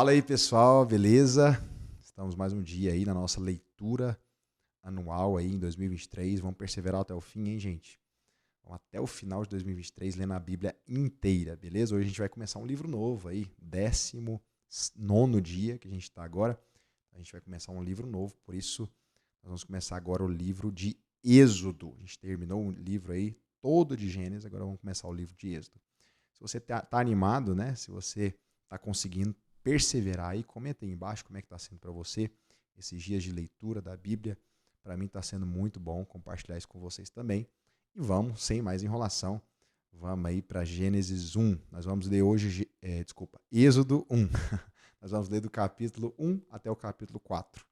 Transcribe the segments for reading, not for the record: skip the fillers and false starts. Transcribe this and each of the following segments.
Fala aí, pessoal, beleza? Estamos mais um dia aí na nossa leitura anual aí em 2023. Vamos perseverar até o fim, hein, gente? Vamos até o final de 2023 lendo a Bíblia inteira, beleza? Hoje a gente vai começar um livro novo aí, 19º dia que a gente está agora. A gente vai começar um livro novo, por isso nós vamos começar agora o livro de Êxodo. A gente terminou um livro aí todo de Gênesis, agora vamos começar o livro de Êxodo. Se você tá animado, né? Se você tá conseguindo perseverar aí, comenta aí embaixo como é que está sendo para você esses dias de leitura da Bíblia. Para mim está sendo muito bom compartilhar isso com vocês também. E vamos, sem mais enrolação, vamos aí para Gênesis 1. Nós vamos ler hoje, Êxodo 1. Nós vamos ler do capítulo 1 até o capítulo 4.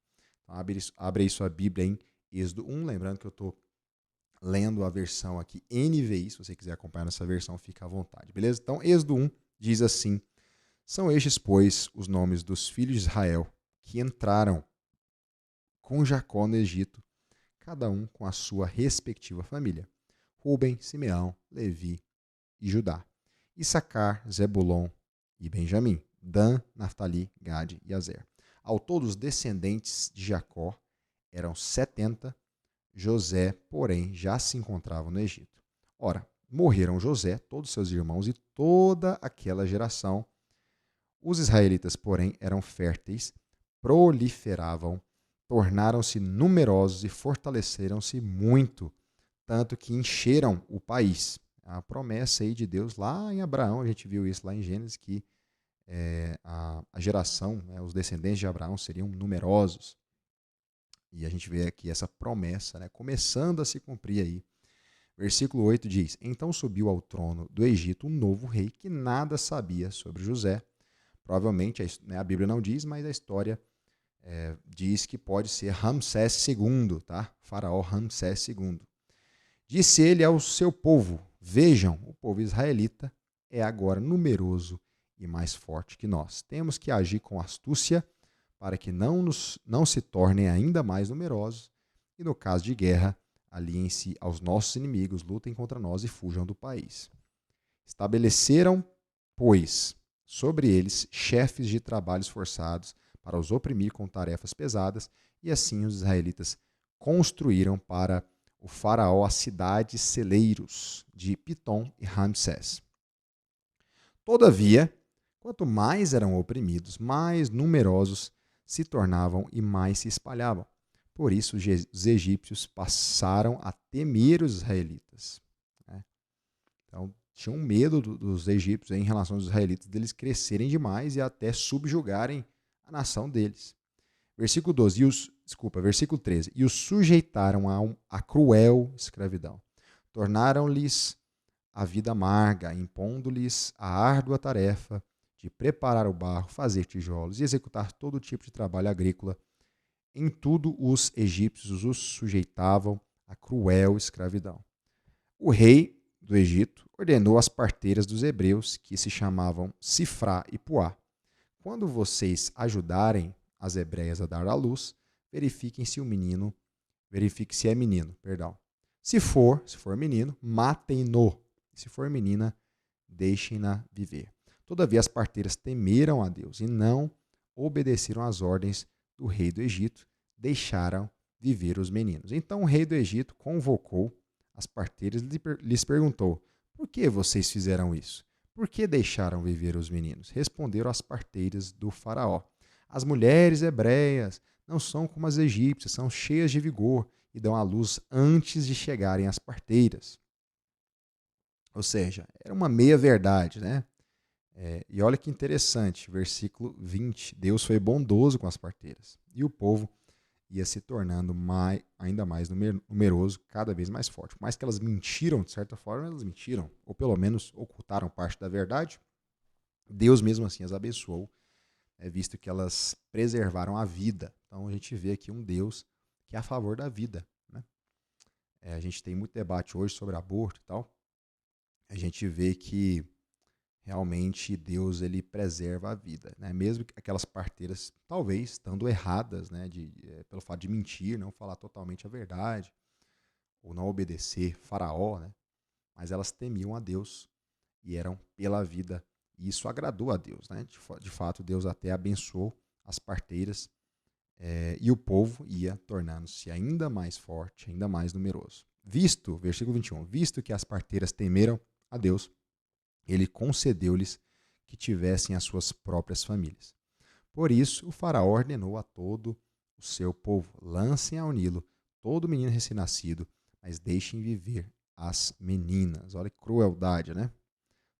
Então abre aí sua Bíblia em Êxodo 1, lembrando que eu estou lendo a versão aqui NVI, se você quiser acompanhar nessa versão, fica à vontade, beleza? Então, Êxodo 1 diz assim: São estes, pois, os nomes dos filhos de Israel que entraram com Jacó no Egito, cada um com a sua respectiva família: Ruben, Simeão, Levi e Judá, Issacar, Zebulon e Benjamim, Dan, Naftali, Gade e Azer. Ao todo, os descendentes de Jacó eram 70. José, porém, já se encontrava no Egito. Ora, morreram José, todos seus irmãos e toda aquela geração. Os israelitas, porém, eram férteis, proliferavam, tornaram-se numerosos e fortaleceram-se muito, tanto que encheram o país. A promessa aí de Deus lá em Abraão, a gente viu isso lá em Gênesis, que a geração, né, os descendentes de Abraão seriam numerosos. E a gente vê aqui essa promessa, né, começando a se cumprir aí. Versículo 8 diz: Então subiu ao trono do Egito um novo rei que nada sabia sobre José. Provavelmente, a Bíblia não diz, mas a história diz que pode ser Ramsés II, tá? Faraó Ramsés II. Disse ele ao seu povo: Vejam, o povo israelita é agora numeroso e mais forte que nós. Temos que agir com astúcia para que não se tornem ainda mais numerosos e, no caso de guerra, aliem-se aos nossos inimigos, lutem contra nós e fujam do país. Estabeleceram, pois, sobre eles chefes de trabalhos forçados para os oprimir com tarefas pesadas, e assim os israelitas construíram para o faraó as cidades celeiros de Pitom e Ramsés. Todavia, quanto mais eram oprimidos, mais numerosos se tornavam e mais se espalhavam. Por isso, os egípcios passaram a temer os israelitas. Né? Então, tinham medo dos egípcios em relação aos israelitas, deles crescerem demais e até subjugarem a nação deles. Versículo 12, versículo 13. E os sujeitaram a cruel escravidão. Tornaram-lhes a vida amarga, impondo-lhes a árdua tarefa de preparar o barro, fazer tijolos e executar todo tipo de trabalho agrícola. Em tudo os egípcios os sujeitavam a cruel escravidão. O rei do Egito ordenou às parteiras dos hebreus, que se chamavam Sifrá e Puá: Quando vocês ajudarem as hebreias a dar à luz, verifique se é menino, perdão. Se for menino, matem-no. Se for menina, deixem-na viver. Todavia as parteiras temeram a Deus e não obedeceram às ordens do rei do Egito, deixaram viver os meninos. Então o rei do Egito convocou as parteiras e lhes perguntou: Por que vocês fizeram isso? Por que deixaram viver os meninos? Responderam as parteiras do faraó: As mulheres hebreias não são como as egípcias, são cheias de vigor e dão à luz antes de chegarem às parteiras. Ou seja, era uma meia-verdade, né? E olha que interessante, versículo 20. Deus foi bondoso com as parteiras. E o povo ia se tornando ainda mais numeroso, cada vez mais forte. Por mais que elas mentiram, de certa forma, elas mentiram, ou pelo menos ocultaram parte da verdade, Deus mesmo assim as abençoou, visto que elas preservaram a vida. Então a gente vê aqui um Deus que é a favor da vida. Né? A gente tem muito debate hoje sobre aborto e tal. A gente vê que realmente Deus ele preserva a vida, né? Mesmo que aquelas parteiras talvez estando erradas, né, pelo fato de mentir, não falar totalmente a verdade ou não obedecer Faraó, né? Mas elas temiam a Deus e eram pela vida E isso agradou a Deus, né? De fato, Deus até abençoou as parteiras e o povo ia tornando-se ainda mais forte, ainda mais numeroso. Versículo 21, visto que as parteiras temeram a Deus, ele concedeu-lhes que tivessem as suas próprias famílias. Por isso, o faraó ordenou a todo o seu povo: lancem ao Nilo todo menino recém-nascido, mas deixem viver as meninas. Olha que crueldade, né?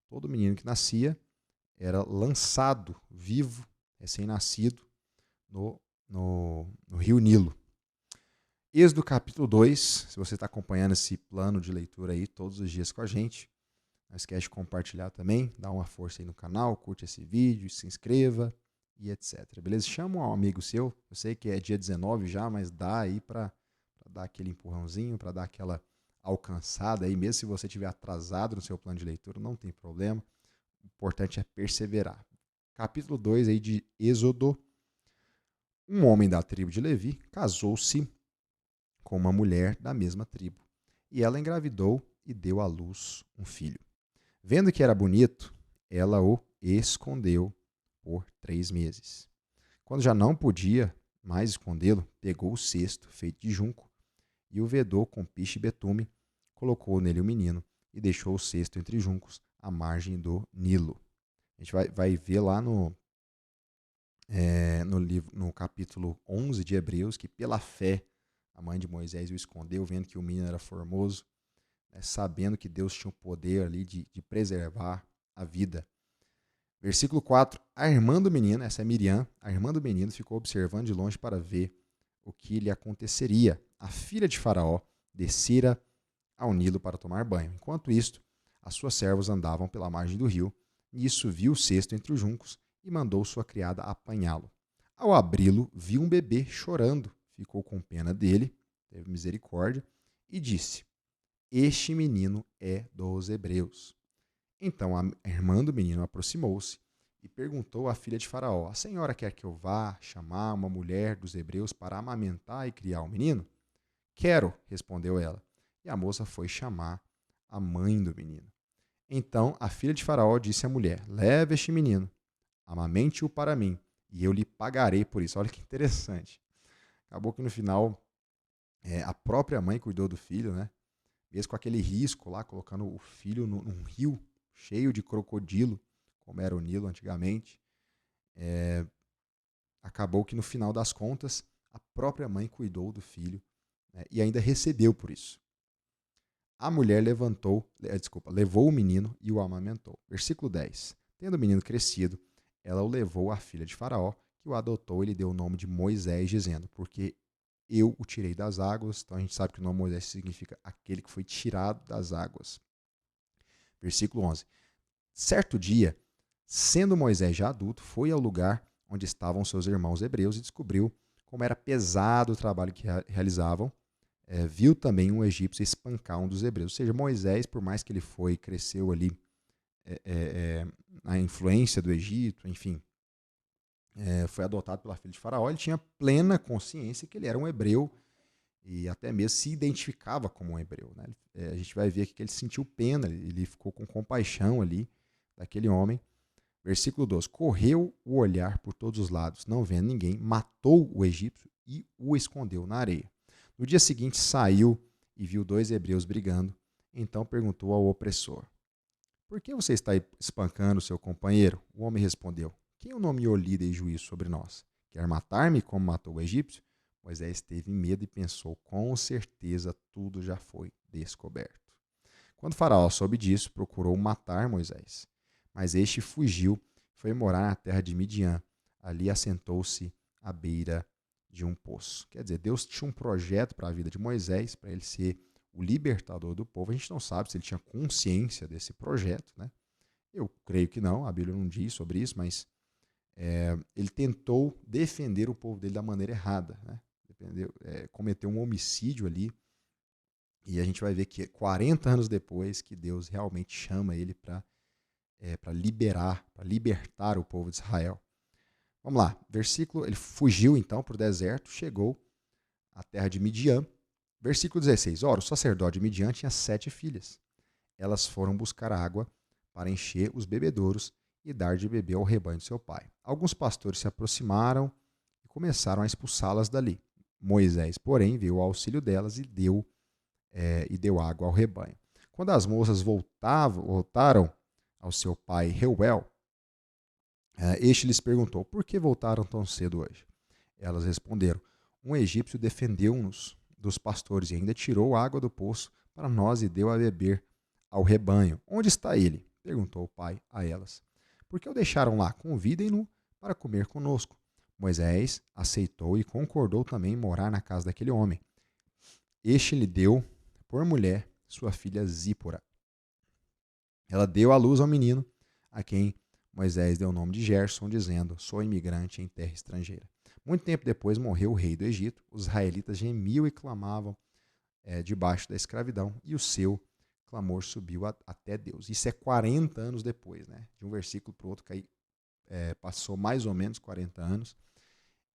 Todo menino que nascia era lançado vivo, recém-nascido, no rio Nilo. Êxodo capítulo 2, se você está acompanhando esse plano de leitura aí todos os dias com a gente, não esquece de compartilhar também, dá uma força aí no canal, curte esse vídeo, se inscreva e etc. Beleza? Chama um amigo seu, eu sei que é dia 19 já, mas dá aí para dar aquele empurrãozinho, para dar aquela alcançada aí, mesmo se você estiver atrasado no seu plano de leitura, não tem problema, o importante é perseverar. Capítulo 2 aí de Êxodo. Um homem da tribo de Levi casou-se com uma mulher da mesma tribo, e ela engravidou e deu à luz um filho. Vendo que era bonito, ela o escondeu por 3 meses. Quando já não podia mais escondê-lo, pegou o cesto feito de junco e o vedou com piche e betume, colocou nele o menino e deixou o cesto entre juncos à margem do Nilo. A gente vai ver lá no capítulo 11 de Hebreus que pela fé a mãe de Moisés o escondeu, vendo que o menino era formoso, sabendo que Deus tinha o poder ali de preservar a vida. Versículo 4, a irmã do menino, essa é Miriam, a irmã do menino ficou observando de longe para ver o que lhe aconteceria. A filha de Faraó descera ao Nilo para tomar banho. Enquanto isto, as suas servas andavam pela margem do rio, e isso viu o cesto entre os juncos e mandou sua criada apanhá-lo. Ao abri-lo, viu um bebê chorando, ficou com pena dele, teve misericórdia, e disse: este menino é dos hebreus. Então a irmã do menino aproximou-se e perguntou à filha de Faraó: a senhora quer que eu vá chamar uma mulher dos hebreus para amamentar e criar o menino? Quero, respondeu ela. E a moça foi chamar a mãe do menino. Então a filha de Faraó disse à mulher: leve este menino, amamente-o para mim, e eu lhe pagarei por isso. Olha que interessante. Acabou que no final a própria mãe cuidou do filho, né? Mesmo com aquele risco lá, colocando o filho num rio cheio de crocodilo, como era o Nilo antigamente, acabou que no final das contas a própria mãe cuidou do filho, né, e ainda recebeu por isso. A mulher levou o menino e o amamentou. Versículo 10. Tendo o menino crescido, ela o levou à filha de Faraó, que o adotou e lhe deu o nome de Moisés, dizendo: porque eu o tirei das águas. Então a gente sabe que o nome Moisés significa aquele que foi tirado das águas. Versículo 11. Certo dia, sendo Moisés já adulto, foi ao lugar onde estavam seus irmãos hebreus e descobriu como era pesado o trabalho que realizavam. Viu também um egípcio espancar um dos hebreus. Ou seja, Moisés, por mais que ele cresceu ali na influência do Egito, enfim, foi adotado pela filha de Faraó, ele tinha plena consciência que ele era um hebreu e até mesmo se identificava como um hebreu, né? A gente vai ver aqui que ele sentiu pena, ele ficou com compaixão ali daquele homem. Versículo 12. Correu o olhar por todos os lados, não vendo ninguém, matou o egípcio e o escondeu na areia. No dia seguinte saiu e viu 2 hebreus brigando. Então perguntou ao opressor: por que você está espancando seu companheiro? O homem respondeu: quem o nomeou líder e juiz sobre nós? Quer matar-me como matou o egípcio? Moisés teve medo e pensou: com certeza tudo já foi descoberto. Quando Faraó soube disso, procurou matar Moisés. Mas este fugiu e foi morar na terra de Midian. Ali assentou-se à beira de um poço. Quer dizer, Deus tinha um projeto para a vida de Moisés, para ele ser o libertador do povo. A gente não sabe se ele tinha consciência desse projeto, né? Eu creio que não, a Bíblia não diz sobre isso, mas ele tentou defender o povo dele da maneira errada, né? Cometeu um homicídio ali, e a gente vai ver que 40 anos depois que Deus realmente chama ele para libertar o povo de Israel. Vamos lá, versículo, ele fugiu então para o deserto, chegou à terra de Midian. Versículo 16, ora, o sacerdote de Midian tinha 7 filhas. Elas foram buscar água para encher os bebedouros e dar de beber ao rebanho de seu pai. Alguns pastores se aproximaram e começaram a expulsá-las dali. Moisés, porém, veio ao auxílio delas e deu água ao rebanho. Quando as moças voltaram ao seu pai Reuel, este lhes perguntou: por que voltaram tão cedo hoje? Elas responderam: um egípcio defendeu-nos dos pastores e ainda tirou água do poço para nós e deu a beber ao rebanho. Onde está ele? Perguntou o pai a elas. Por que o deixaram lá? Convidem-no para comer conosco. Moisés aceitou e concordou também em morar na casa daquele homem. Este lhe deu por mulher sua filha Zípora. Ela deu à luz ao menino, a quem Moisés deu o nome de Gerson, dizendo: sou imigrante em terra estrangeira. Muito tempo depois morreu o rei do Egito. Os israelitas gemiam e clamavam debaixo da escravidão, e o seu clamor subiu até Deus. Isso é 40 anos depois, né? De um versículo para o outro, passou mais ou menos 40 anos,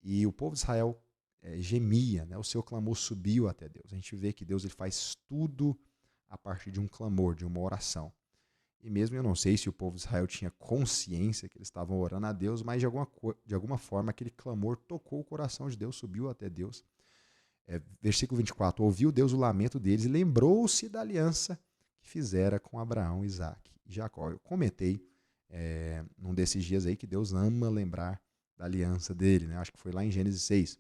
e o povo de Israel gemia, né? O seu clamor subiu até Deus. A gente vê que Deus ele faz tudo a partir de um clamor, de uma oração. E mesmo eu não sei se o povo de Israel tinha consciência que eles estavam orando a Deus, mas de alguma forma aquele clamor tocou o coração de Deus, subiu até Deus. Versículo 24: ouviu Deus o lamento deles e lembrou-se da aliança que fizera com Abraão, Isaque e Jacó. Eu comentei num desses dias aí que Deus ama lembrar da aliança dele, né? Acho que foi lá em Gênesis 6.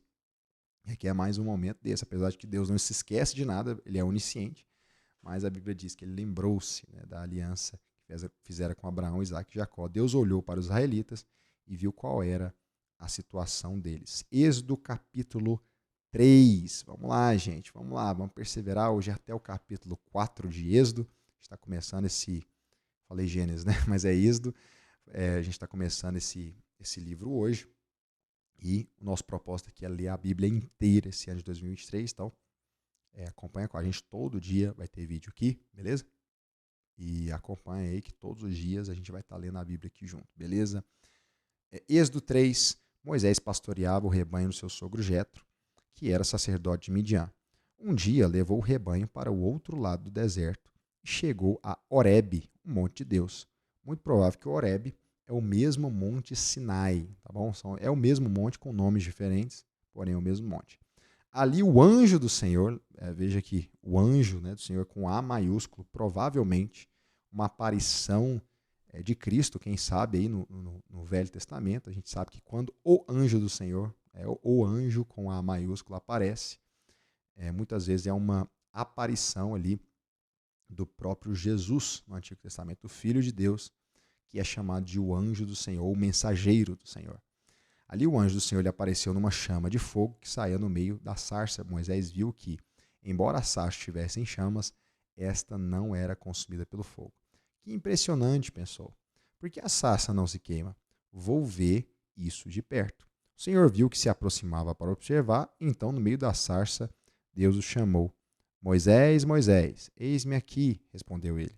E aqui é mais um momento desse, apesar de que Deus não se esquece de nada, ele é onisciente, mas a Bíblia diz que ele lembrou-se, né, da aliança que fizera com Abraão, Isaque e Jacó. Deus olhou para os israelitas e viu qual era a situação deles. Êxodo capítulo 3. Vamos lá, gente. Vamos lá. Vamos perseverar hoje até o capítulo 4 de Êxodo. A gente está começando falei Gênesis, né? Mas é Êxodo. A gente está começando esse livro hoje. E o nosso propósito aqui é ler a Bíblia inteira esse ano de 2023. Então, acompanha com a gente. Todo dia vai ter vídeo aqui, beleza? E acompanha aí que todos os dias a gente vai estar lendo a Bíblia aqui junto, beleza? Êxodo 3. Moisés pastoreava o rebanho do seu sogro Jetro, que era sacerdote de Midian. Um dia levou o rebanho para o outro lado do deserto e chegou a Horebe, o monte de Deus. Muito provável que Horebe é o mesmo monte Sinai, tá bom? É o mesmo monte com nomes diferentes, porém é o mesmo monte. Ali o anjo do Senhor, veja aqui, o anjo, né, do Senhor com A maiúsculo, provavelmente uma aparição de Cristo, quem sabe aí no Velho Testamento, a gente sabe que quando o anjo do Senhor, o anjo com A maiúsculo aparece, muitas vezes é uma aparição ali do próprio Jesus no Antigo Testamento, o Filho de Deus, que é chamado de o anjo do Senhor, o mensageiro do Senhor. Ali o anjo do Senhor lhe apareceu numa chama de fogo que saía no meio da sarça. Moisés viu que, embora a sarça estivesse em chamas, esta não era consumida pelo fogo. Que impressionante, pensou. Por que a sarça não se queima? Vou ver isso de perto. O Senhor viu que se aproximava para observar, então no meio da sarça Deus o chamou. Moisés, Moisés, eis-me aqui, respondeu ele.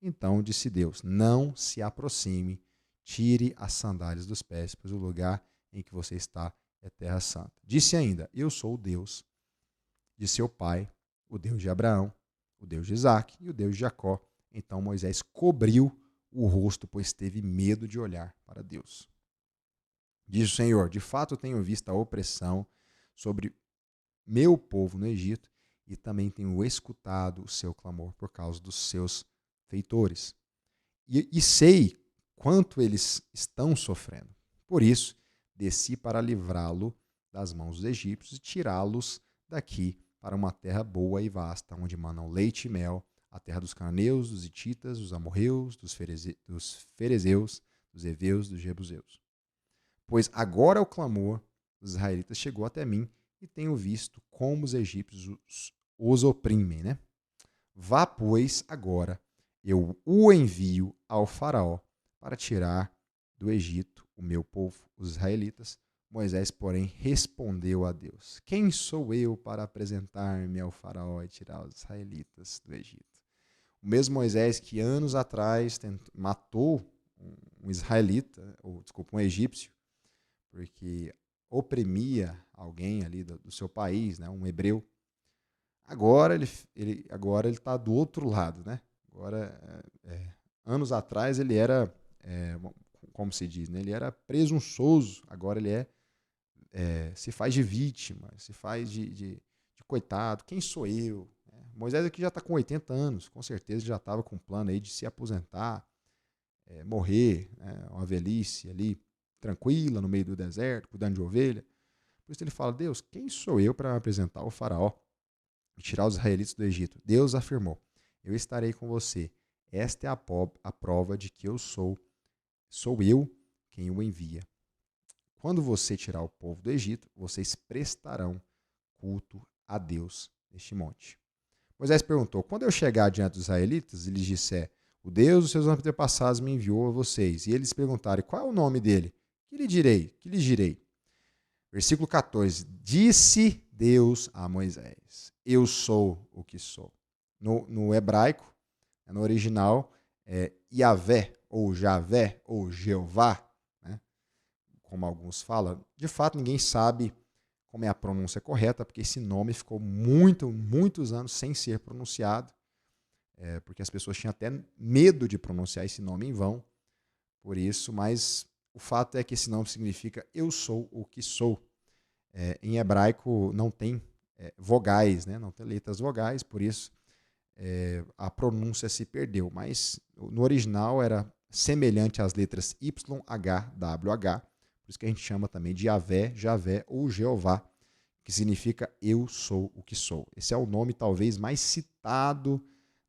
Então disse Deus, não se aproxime, tire as sandálias dos pés, pois o lugar em que você está é terra santa. Disse ainda, eu sou o Deus de seu pai, o Deus de Abraão, o Deus de Isaque e o Deus de Jacó. Então Moisés cobriu o rosto, pois teve medo de olhar para Deus. Diz o Senhor, de fato tenho visto a opressão sobre meu povo no Egito e também tenho escutado o seu clamor por causa dos seus feitores. E sei quanto eles estão sofrendo. Por isso, desci para livrá-lo das mãos dos egípcios e tirá-los daqui para uma terra boa e vasta, onde manam leite e mel, a terra dos cananeus, dos hititas, dos amorreus, dos ferezeus, dos heveus, dos jebuseus. Pois agora o clamor dos israelitas chegou até mim e tenho visto como os egípcios os oprimem, né? Vá, pois, agora, eu o envio ao faraó para tirar do Egito o meu povo, os israelitas. Moisés, porém, respondeu a Deus, quem sou eu para apresentar-me ao faraó e tirar os israelitas do Egito? O mesmo Moisés que anos atrás matou um israelita, um egípcio, porque oprimia alguém ali do seu país, né, um hebreu. Agora ele está do outro lado, né? Agora, anos atrás ele era como se diz, né? Ele era presunçoso, agora ele se faz de vítima, se faz de coitado. Quem sou eu? Moisés aqui já está com 80 anos, com certeza já estava com um plano aí de se aposentar, morrer, né? Uma velhice ali, tranquila, no meio do deserto, cuidando de ovelha. Por isso ele fala, Deus, quem sou eu para apresentar ao faraó e tirar os israelitas do Egito? Deus afirmou, eu estarei com você. Esta é a prova de que sou eu quem o envia. Quando você tirar o povo do Egito, vocês prestarão culto a Deus neste monte. Moisés perguntou, quando eu chegar diante dos israelitas e lhes disser, o Deus dos seus antepassados me enviou a vocês, e eles perguntarem, qual é o nome dele? Que lhe direi? Que lhes direi? Versículo 14, disse Deus a Moisés, eu sou o que sou. No hebraico, no original, é Yahvé, ou Javé, ou Jeová, né? Como alguns falam. De fato, ninguém sabe como é a pronúncia correta, porque esse nome ficou muitos anos sem ser pronunciado, porque as pessoas tinham até medo de pronunciar esse nome em vão, por isso, mas o fato é que esse nome significa eu sou o que sou. Em hebraico não tem vogais, né? Não tem letras vogais, por isso a pronúncia se perdeu, mas no original era semelhante às letras YHWH, por isso que a gente chama também de Yahvé, Javé ou Jeová, que significa eu sou o que sou. Esse é o nome talvez mais citado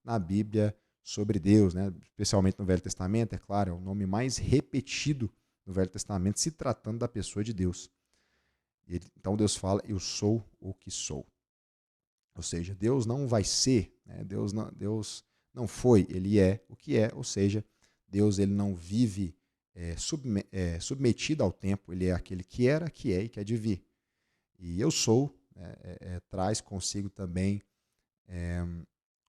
na Bíblia sobre Deus, né? Especialmente no Velho Testamento, é claro, é o nome mais repetido no Velho Testamento, se tratando da pessoa de Deus. Então Deus fala, eu sou o que sou. Ou seja, Deus não vai ser, né? Deus não foi, ele é o que é, ou seja, Deus ele não vive submetido ao tempo, ele é aquele que era, que é e que há de vir. E eu sou, traz consigo também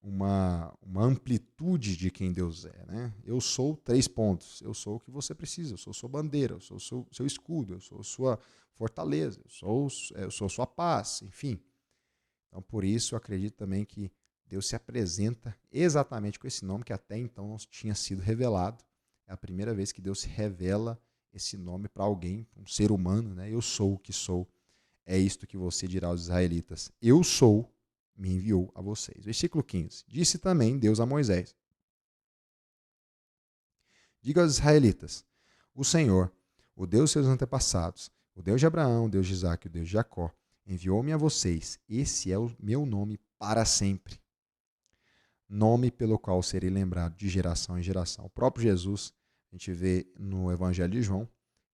uma amplitude de quem Deus é. Né? Eu sou 3 pontos, eu sou o que você precisa, eu sou sua bandeira, eu sou seu escudo, eu sou sua fortaleza, eu sou sua paz, enfim. Então, por isso, eu acredito também que Deus se apresenta exatamente com esse nome que até então não tinha sido revelado. É a primeira vez que Deus revela esse nome para alguém, um ser humano, né? Eu sou o que sou. É isto que você dirá aos israelitas. Eu sou, me enviou a vocês. Versículo 15. Disse também Deus a Moisés. Diga aos israelitas, o Senhor, o Deus dos seus antepassados, o Deus de Abraão, o Deus de Isaac, o Deus de Jacó, enviou-me a vocês. Esse é o meu nome para sempre. Nome pelo qual serei lembrado de geração em geração. O próprio Jesus, a gente vê no Evangelho de João,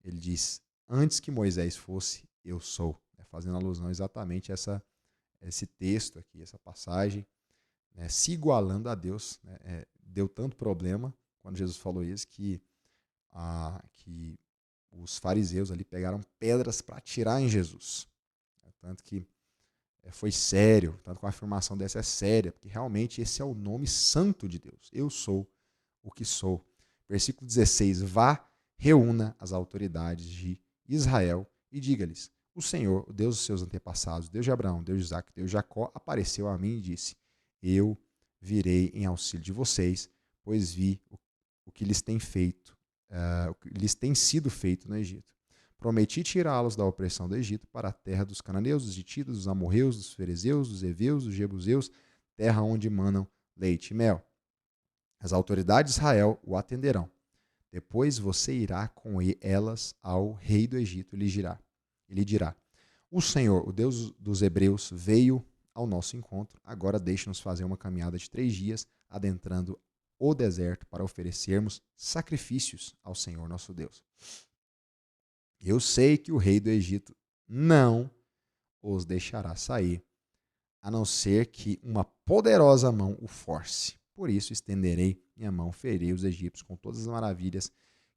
ele diz, antes que Moisés fosse, eu sou. Fazendo alusão exatamente a esse texto aqui, essa passagem, né, se igualando a Deus. Né, deu tanto problema, quando Jesus falou isso, que os fariseus ali pegaram pedras para atirar em Jesus. Tanto que foi sério, tanto que a afirmação dessa é séria, porque realmente esse é o nome santo de Deus. Eu sou o que sou. Versículo 16, vá, reúna as autoridades de Israel e diga-lhes, o Senhor, o Deus dos seus antepassados, Deus de Abraão, Deus de Isaac, Deus de Jacó, apareceu a mim e disse, eu virei em auxílio de vocês, pois vi o que lhes tem feito, o que lhes tem sido feito no Egito. Prometi tirá-los da opressão do Egito para a terra dos cananeus, dos hititas, dos amorreus, dos ferezeus, dos heveus, dos jebuseus, terra onde manam leite e mel. As autoridades de Israel o atenderão. Depois você irá com elas ao rei do Egito e lhe dirá, o Senhor, o Deus dos hebreus, veio ao nosso encontro. Agora deixe-nos fazer uma caminhada de 3 dias, adentrando o deserto para oferecermos sacrifícios ao Senhor nosso Deus. Eu sei que o rei do Egito não os deixará sair, a não ser que uma poderosa mão o force. Por isso estenderei minha mão, ferirei os egípcios com todas as maravilhas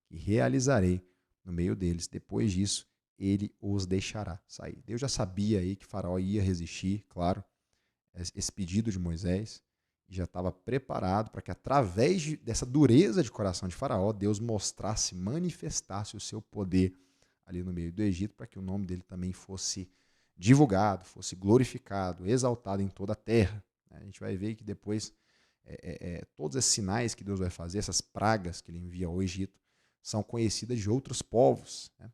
que realizarei no meio deles. Depois disso, ele os deixará sair. Deus já sabia aí que Faraó ia resistir, claro, esse pedido de Moisés, e já estava preparado para que através dessa dureza de coração de Faraó, Deus mostrasse, manifestasse o seu poder ali no meio do Egito, para que o nome dele também fosse divulgado, fosse glorificado, exaltado em toda a terra. A gente vai ver que depois todos esses sinais que Deus vai fazer, essas pragas que ele envia ao Egito, são conhecidas de outros povos, né?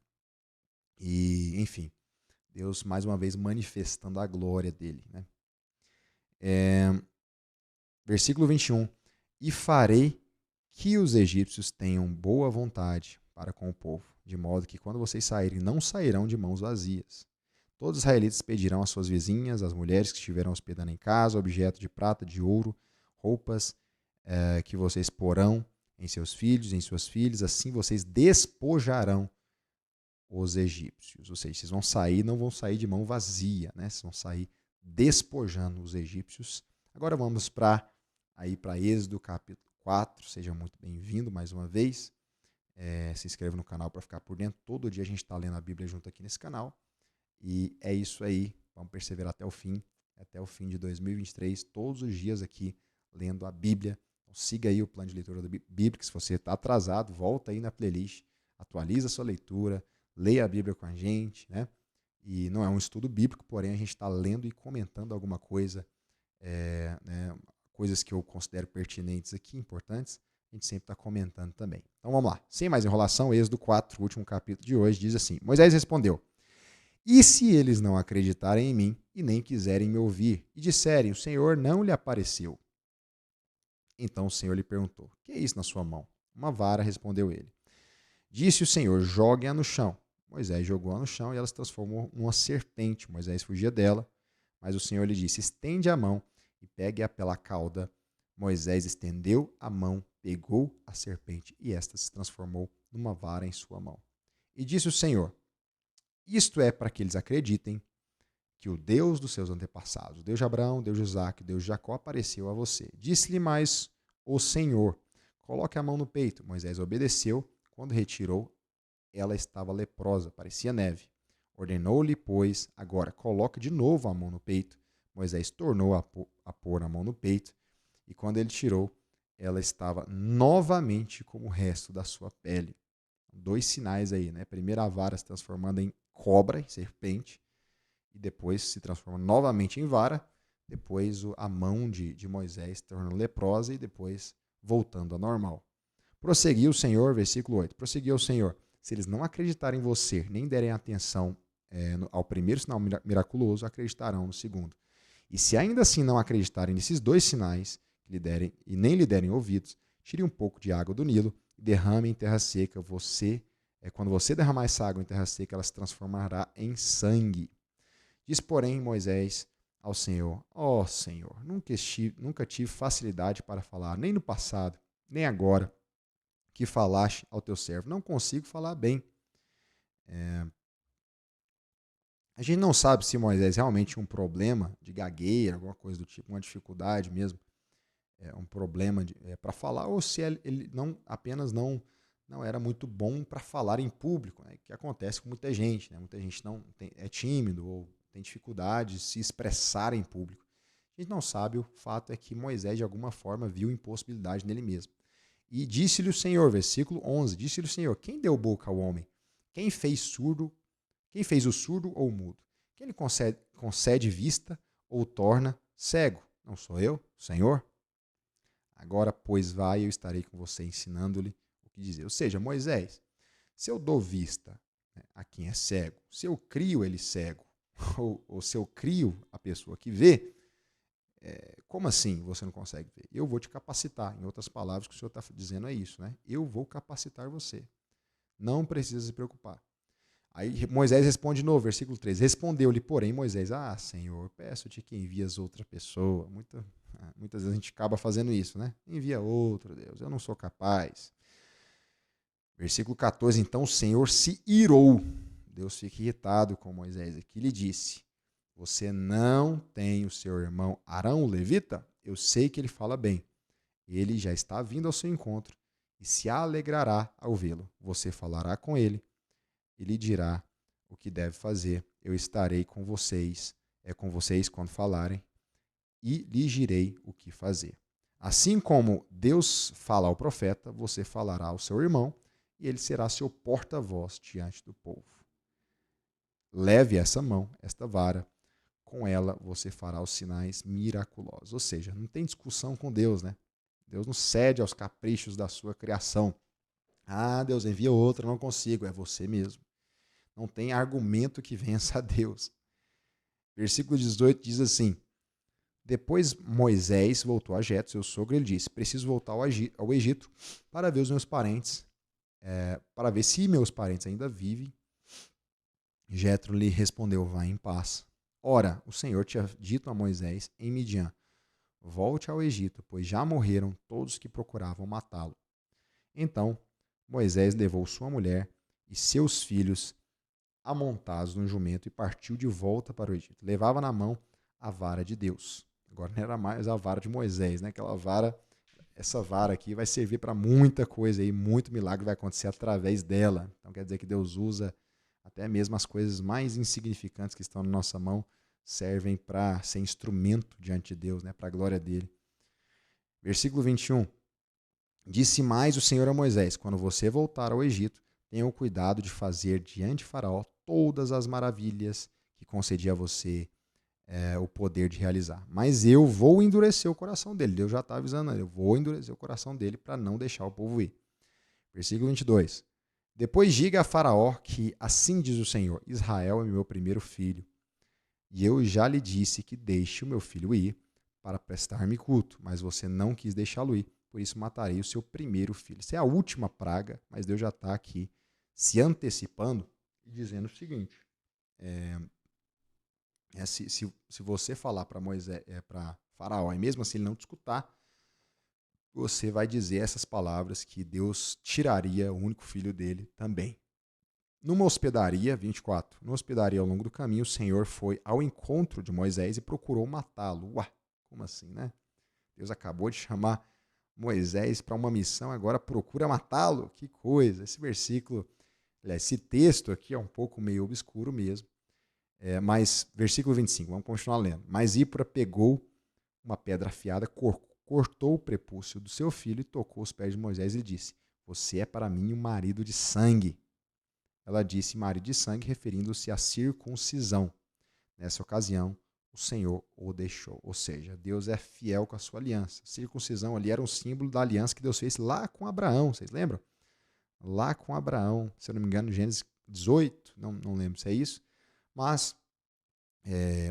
E, enfim, Deus mais uma vez manifestando a glória dele, né? Versículo 21. E farei que os egípcios tenham boa vontade para com o povo, de modo que quando vocês saírem, não sairão de mãos vazias. Todos os israelitas pedirão às suas vizinhas, às mulheres que estiveram hospedando em casa, objetos de prata, de ouro, roupas que vocês porão em seus filhos, em suas filhas, assim vocês despojarão os egípcios. Ou seja, vocês vão sair, não vão sair de mão vazia, né? Vocês vão sair despojando os egípcios. Agora vamos para Êxodo capítulo 4. Seja muito bem-vindo mais uma vez. Se inscreva no canal para ficar por dentro. Todo dia a gente está lendo a Bíblia junto aqui nesse canal. E é isso aí. Vamos perseverar até o fim de 2023, todos os dias aqui lendo a Bíblia. Então, siga aí o plano de leitura bíblica. Se você está atrasado, volta aí na playlist, atualiza a sua leitura, leia a Bíblia com a gente, né? E não é um estudo bíblico, porém a gente está lendo e comentando alguma coisa, né, coisas que eu considero pertinentes aqui, importantes, a gente sempre está comentando também. Então vamos lá, sem mais enrolação, Êxodo 4, o último capítulo de hoje, diz assim: Moisés respondeu: e se eles não acreditarem em mim e nem quiserem me ouvir, e disserem, o Senhor não lhe apareceu? Então o Senhor lhe perguntou: que é isso na sua mão? Uma vara, respondeu ele. Disse o Senhor: joguem-a no chão. Moisés jogou-a no chão e ela se transformou numa serpente. Moisés fugia dela, mas o Senhor lhe disse: estende a mão e pegue-a pela cauda. Moisés estendeu a mão, pegou a serpente e esta se transformou numa vara em sua mão. E disse o Senhor: isto é para que eles acreditem que o Deus dos seus antepassados, o Deus de Abraão, o Deus de Isaac, o Deus de Jacó, apareceu a você. Disse-lhe mais o Senhor: coloque a mão no peito. Moisés obedeceu. Quando retirou, ela estava leprosa, parecia neve. Ordenou-lhe, pois, agora, coloque de novo a mão no peito. Moisés tornou a pôr a mão no peito, e quando ele tirou, ela estava novamente como o resto da sua pele. Dois sinais aí, né? Primeiro a vara se transformando em cobra, em serpente, e depois se transforma novamente em vara. Depois a mão de Moisés se tornando leprosa e depois voltando ao normal. Prosseguiu o Senhor, versículo 8. Prosseguiu o Senhor: se eles não acreditarem em você, nem derem atenção ao primeiro sinal miraculoso, acreditarão no segundo. E se ainda assim não acreditarem nesses dois sinais que lhe derem, e nem lhe derem ouvidos, tire um pouco de água do Nilo e derrame em terra seca. Quando você derramar essa água em terra seca, ela se transformará em sangue. Diz, porém, Moisés ao Senhor: ó Senhor, nunca tive facilidade para falar, nem no passado, nem agora, que falaste ao teu servo. Não consigo falar bem. A gente não sabe se Moisés realmente tinha um problema de gagueira, alguma coisa do tipo, uma dificuldade mesmo, um problema para falar, ou se ele não era muito bom para falar em público, né? Que acontece com muita gente, né? Muita gente é tímido ou tem dificuldade de se expressar em público. A gente não sabe, o fato é que Moisés de alguma forma viu impossibilidade nele mesmo. E disse-lhe o Senhor, versículo 11, disse-lhe o Senhor: quem deu boca ao homem? Quem fez o surdo ou o mudo? Quem lhe concede vista ou torna cego? Não sou eu, Senhor? Agora, pois, vai, eu estarei com você, ensinando-lhe o que dizer. Ou seja, Moisés, se eu dou vista, né, a quem é cego, se eu crio ele cego, ou se eu crio a pessoa que vê, como assim você não consegue ver? Eu vou te capacitar. Em outras palavras, o que o Senhor está dizendo é isso, né? Eu vou capacitar você. Não precisa se preocupar. Aí Moisés responde de novo, versículo 13. Respondeu-lhe, porém, Moisés: ah, Senhor, peço-te que envias outra pessoa. Muitas vezes a gente acaba fazendo isso, né? Envia outro, Deus, eu não sou capaz. Versículo 14, então o Senhor se irou. Deus fica irritado com Moisés aqui e lhe disse: você não tem o seu irmão Arão, o levita? Eu sei que ele fala bem. Ele já está vindo ao seu encontro e se alegrará ao vê-lo. Você falará com ele e lhe dirá o que deve fazer. Eu estarei com vocês quando falarem, e lhe direi o que fazer. Assim como Deus fala ao profeta, você falará ao seu irmão, e ele será seu porta-voz diante do povo. Leve essa mão, esta vara, com ela você fará os sinais miraculosos. Ou seja, não tem discussão com Deus, né? Deus não cede aos caprichos da sua criação. Ah, Deus, envia outra, não consigo. É você mesmo. Não tem argumento que vença a Deus. Versículo 18 diz assim: Depois Moisés voltou a Jetro, seu sogro, e ele disse: Preciso voltar ao Egito para ver os meus parentes, para ver se meus parentes ainda vivem. Jetro lhe respondeu: Vá em paz. Ora, o Senhor tinha dito a Moisés em Midian: Volte ao Egito, pois já morreram todos que procuravam matá-lo. Então Moisés levou sua mulher e seus filhos amontados num jumento e partiu de volta para o Egito. Levava na mão a vara de Deus. Agora não era mais a vara de Moisés, né? Aquela vara, essa vara aqui vai servir para muita coisa aí, muito milagre vai acontecer através dela. Então quer dizer que Deus usa até mesmo as coisas mais insignificantes que estão na nossa mão servem para ser instrumento diante de Deus, né? Para a glória dele. Versículo 21. Disse mais o Senhor a Moisés: Quando você voltar ao Egito, tenha o cuidado de fazer diante de Faraó todas as maravilhas que concedi a você o poder de realizar. Mas eu vou endurecer o coração dele. Deus já está avisando ele: eu vou endurecer o coração dele para não deixar o povo ir. Versículo 22. Depois diga a Faraó que assim diz o Senhor: Israel é meu primeiro filho. E eu já lhe disse que deixe o meu filho ir para prestar-me culto, mas você não quis deixá-lo ir, por isso matarei o seu primeiro filho. Essa é a última praga, mas Deus já está aqui se antecipando e dizendo o seguinte: se você falar para Moisés, para Faraó, e mesmo assim ele não te escutar, você vai dizer essas palavras que Deus tiraria o único filho dele também. Numa hospedaria, 24, numa hospedaria ao longo do caminho, o Senhor foi ao encontro de Moisés e procurou matá-lo. Ué, como assim, né? Deus acabou de chamar Moisés para uma missão, agora procura matá-lo? Que coisa! Esse versículo, esse texto aqui é um pouco meio obscuro mesmo. Mas, versículo 25, vamos continuar lendo. Mas Zípora pegou uma pedra afiada, cortou o prepúcio do seu filho e tocou os pés de Moisés e disse: Você é para mim um marido de sangue. Ela disse marido de sangue, referindo-se à circuncisão. Nessa ocasião, o Senhor o deixou. Ou seja, Deus é fiel com a sua aliança. A circuncisão ali era um símbolo da aliança que Deus fez lá com Abraão. Vocês lembram? Lá com Abraão. Se eu não me engano, Gênesis 18, não lembro se é isso. Mas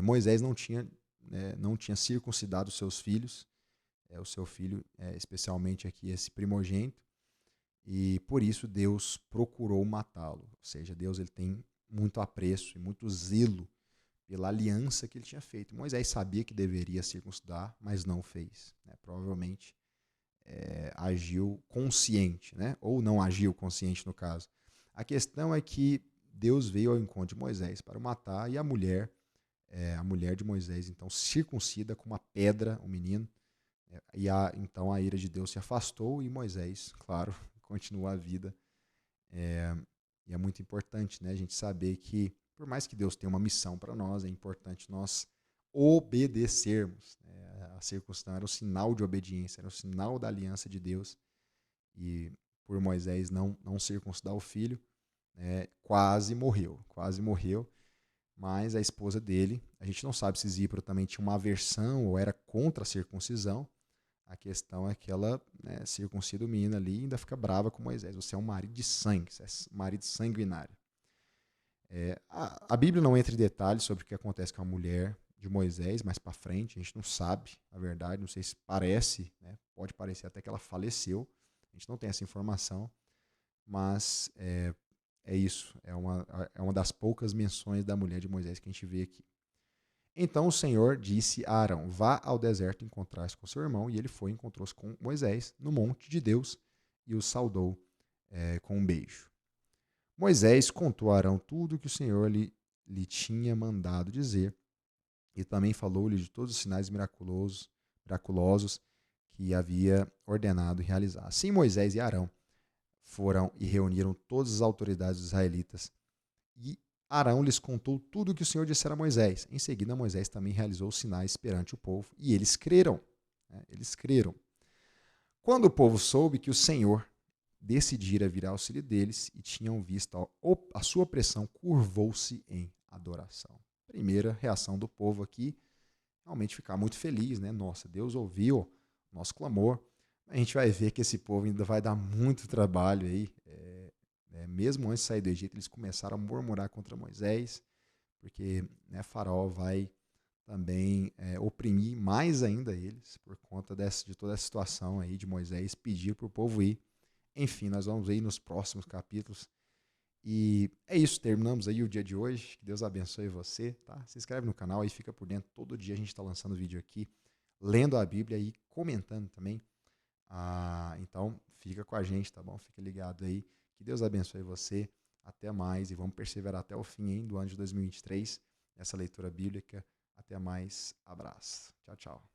Moisés não tinha circuncidado os seus filhos. O seu filho, especialmente aqui esse primogênito. E por isso Deus procurou matá-lo. Ou seja, Deus ele tem muito apreço e muito zelo pela aliança que ele tinha feito. Moisés sabia que deveria circuncidar, mas não fez. Né? Provavelmente agiu consciente, né? Ou não agiu consciente no caso. A questão é que Deus veio ao encontro de Moisés para o matar e a mulher de Moisés então circuncida com uma pedra o menino. Então a ira de Deus se afastou e Moisés, claro, continua a vida. E é muito importante, né, a gente saber que, por mais que Deus tenha uma missão para nós, é importante nós obedecermos. A circuncisão era um sinal de obediência, era um sinal da aliança de Deus. E por Moisés não circuncidar o filho, quase morreu. Mas a esposa dele, a gente não sabe se Zípora também tinha uma aversão ou era contra a circuncisão. A questão é que ela circuncida o menino ali e ainda fica brava com Moisés. Você é um marido de sangue, você é um marido sanguinário. A Bíblia não entra em detalhes sobre o que acontece com a mulher de Moisés mais para frente. A gente não sabe, na verdade, não sei se parece, né? Pode parecer até que ela faleceu. A gente não tem essa informação, mas é isso. É uma das poucas menções da mulher de Moisés que a gente vê aqui. Então o Senhor disse a Arão: Vá ao deserto encontrar-se com seu irmão. E ele foi e encontrou-se com Moisés no monte de Deus e o saudou com um beijo. Moisés contou a Arão tudo o que o Senhor lhe tinha mandado dizer e também falou-lhe de todos os sinais miraculosos que havia ordenado realizar. Assim Moisés e Arão foram e reuniram todas as autoridades dos israelitas e Arão lhes contou tudo o que o Senhor dissera a Moisés. Em seguida, Moisés também realizou os sinais perante o povo e eles creram. Eles creram. Quando o povo soube que o Senhor decidira vir ao auxílio deles e tinham visto a sua opressão, curvou-se em adoração. Primeira reação do povo aqui, realmente ficar muito feliz, né? Nossa, Deus ouviu nosso clamor, A gente vai ver que esse povo ainda vai dar muito trabalho aí. Mesmo antes de sair do Egito, eles começaram a murmurar contra Moisés, porque né, Faraó vai também oprimir mais ainda eles, por conta de toda essa situação aí de Moisés pedir para o povo ir. Enfim, nós vamos ver nos próximos capítulos. E é isso, terminamos aí o dia de hoje. Que Deus abençoe você, tá? Se inscreve no canal e fica por dentro. Todo dia a gente está lançando vídeo aqui, lendo a Bíblia e comentando também. Então, fica com a gente, tá bom? Fica ligado aí. Que Deus abençoe você. Até mais e vamos perseverar até o fim hein, do ano de 2023, nessa leitura bíblica. Até mais. Abraço. Tchau, tchau.